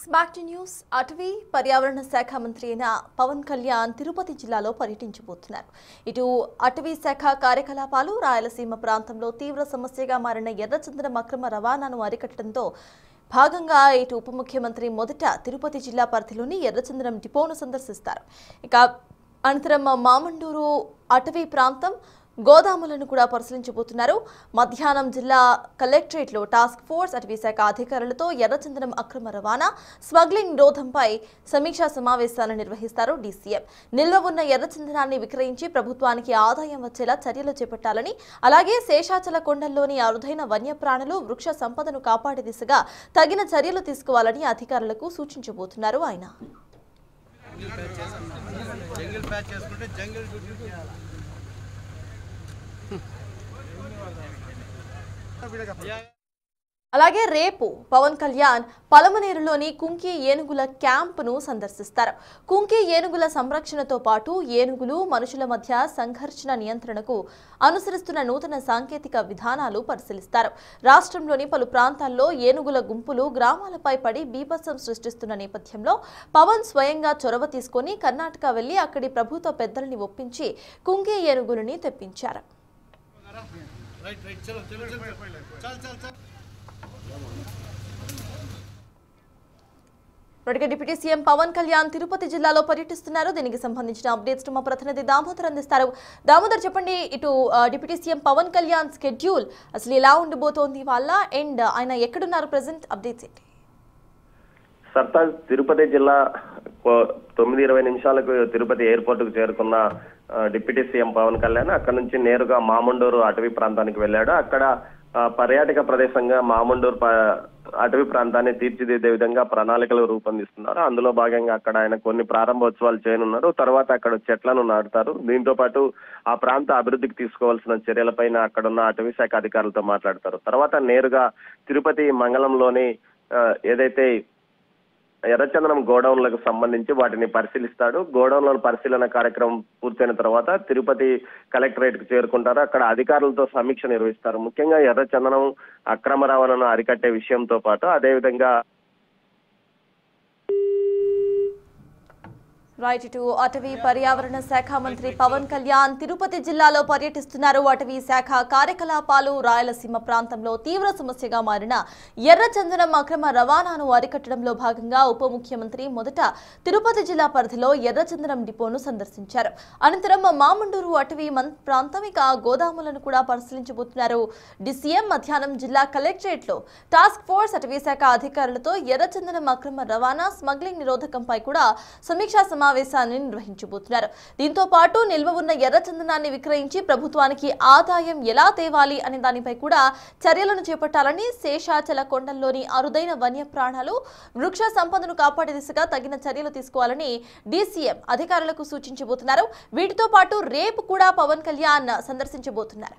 Smart news అటవీ పర్యావరణ శాఖ మంత్రి అయిన పవన్ కళ్యాణ్ తిరుపతి జిల్లాలో పర్యటించబోతున్నారు. ఇటు అటవీ శాఖ కార్యకలాపాలు రాయలసీమ ప్రాంతంలో తీవ్ర సమస్యగా మారిన ఎర్రచందనం అక్రమ రవాణాను అరికట్టడంతో భాగంగా ఇటు ఉప ముఖ్యమంత్రి మొదట తిరుపతి జిల్లా పరిధిలోని ఎర్రచందనం డిపోను సందర్శిస్తారు. ఇక అనంతరం మామండూరు అటవీ ప్రాంతం గోదాములను కూడా పరిశీలించబోతున్నారు. మధ్యాహ్నం జిల్లా కలెక్టరేట్లో టాస్క్ ఫోర్స్ అటవీ శాఖ అధికారులతో ఎర్రచందనం అక్రమ రవాణా స్మగ్లింగ్ నిరోధంపై సమీక్షా సమావేశాలు నిర్వహిస్తారు డీసీఎం. నిల్వ ఉన్న ఎర్రచందనాన్ని విక్రయించి ప్రభుత్వానికి ఆదాయం వచ్చేలా చర్యలు చేపట్టాలని, అలాగే శేషాచల కొండల్లోని అరుదైన వన్యప్రాణులు వృక్ష సంపదను కాపాడే దిశగా తగిన చర్యలు తీసుకోవాలని అధికారులకు సూచించబోతున్నారు ఆయన. అలాగే రేపు పవన్ కళ్యాణ్ పలమనేరులోని కుంకి ఏనుగుల క్యాంపును సందర్శిస్తారు. కుంకి ఏనుగుల సంరక్షణతో పాటు ఏనుగులు మనుషుల మధ్య సంఘర్షణ నియంత్రణకు అనుసరిస్తున్న నూతన సాంకేతిక విధానాలు పరిశీలిస్తారు. రాష్ట్రంలోని పలు ప్రాంతాల్లో ఏనుగుల గుంపులు గ్రామాలపై పడి బీభత్సం సృష్టిస్తున్న నేపథ్యంలో పవన్ స్వయంగా చొరవ తీసుకుని కర్ణాటక వెళ్లి అక్కడి ప్రభుత్వ పెద్దల్ని ఒప్పించి కుంకి ఏనుగులని తెప్పించారు. డిప్యూటీ సీఎం పవన్ కళ్యాణ్ తిరుపతి జిల్లాలో పర్యటిస్తున్నారు. దీనికి సంబంధించిన అప్డేట్స్ మా ప్రతినిధి దామోదర్ అందిస్తారు. దామోదర్, చెప్పండి, ఇటు deputy CM Pawan Kalyan schedule అసలు ఎలా ఉండబోతోంది వాళ్ళ అండ్ ఆయన ఎక్కడున్నారు ప్రెసెంట్ అప్డేట్స్ ఏంటి? సర్తాజ్ తిరుపతి జిల్లా 9:20 తిరుపతి ఎయిర్పోర్ట్ కు చేరుకున్న డిప్యూటీ సీఎం పవన్ కళ్యాణ్ అక్కడ నుంచి నేరుగా మామండూరు అటవీ ప్రాంతానికి వెళ్ళాడు. అక్కడ పర్యాటక ప్రదేశంగా మామండూరు అటవీ ప్రాంతాన్ని తీర్చిదిద్దే విధంగా ప్రణాళికలు రూపొందిస్తున్నారు. అందులో భాగంగా అక్కడ ఆయన కొన్ని ప్రారంభోత్సవాలు చేయనున్నారు. తర్వాత అక్కడ చెట్లను నాటుతారు. దీంతో పాటు ఆ ప్రాంత అభివృద్ధికి తీసుకోవాల్సిన చర్యలపైన అక్కడున్న అటవీ శాఖ అధికారులతో మాట్లాడతారు. తర్వాత నేరుగా తిరుపతి మంగళంలోని ఏదైతే ఎర్రచందనం గోడౌన్లకు సంబంధించి వాటిని పరిశీలిస్తాడు. గోడౌన్ల పరిశీలన కార్యక్రమం పూర్తయిన తర్వాత తిరుపతి కలెక్టరేట్ కు చేరుకుంటారు. అక్కడ అధికారులతో సమీక్ష నిర్వహిస్తారు. ముఖ్యంగా ఎర్రచందనం అక్రమ రవాణాను అరికట్టే విషయంతో పాటు అదేవిధంగా ఇటు అటవీ పర్యావరణ శాఖ మంత్రి పవన్ కళ్యాణ్ తిరుపతి జిల్లాలో పర్యటిస్తున్నారు. అటవీ శాఖ కార్యకలాపాలు రాయలసీమ ప్రాంతంలో తీవ్ర సమస్యగా మారిన ఎర్రచందనం అక్రమ రవాణాను అరికట్టడంలో భాగంగా ఉప ముఖ్యమంత్రి మొదట తిరుపతి జిల్లా పరిధిలో ఎర్రచందనం డిపోను సందర్శించారు. అనంతరం మామండూరు అటవీ ప్రాంతం ఇక గోదాములను కూడా పరిశీలించబోతున్నారు. డీసీఎం మధ్యాహ్నం జిల్లా కలెక్టరేట్ లో టాస్క్ ఫోర్స్ అటవీ శాఖ అధికారులతో ఎర్రచందనం అక్రమ రవాణా స్మగ్లింగ్ నిరోధకంపై కూడా సమీక్షా సమావేశాన్ని నిర్వహించబోతున్నారు. దీంతో పాటు నిల్వ ఉన్న ఎర్రచందనాన్ని విక్రయించి ప్రభుత్వానికి ఆదాయం ఎలా తేవాలి అనే దానిపై కూడా చర్యలను చేపట్టాలని, శేషాచల కొండల్లోని అరుదైన వన్యప్రాణాలు వృక్ష సంపదను కాపాడే దిశగా తగిన చర్యలు తీసుకోవాలని డీసీఎం అధికారులకు సూచించబోతున్నారు. వీటితో పాటు రేపు కూడా పవన్ కళ్యాణ్ సందర్శించబోతున్నారు.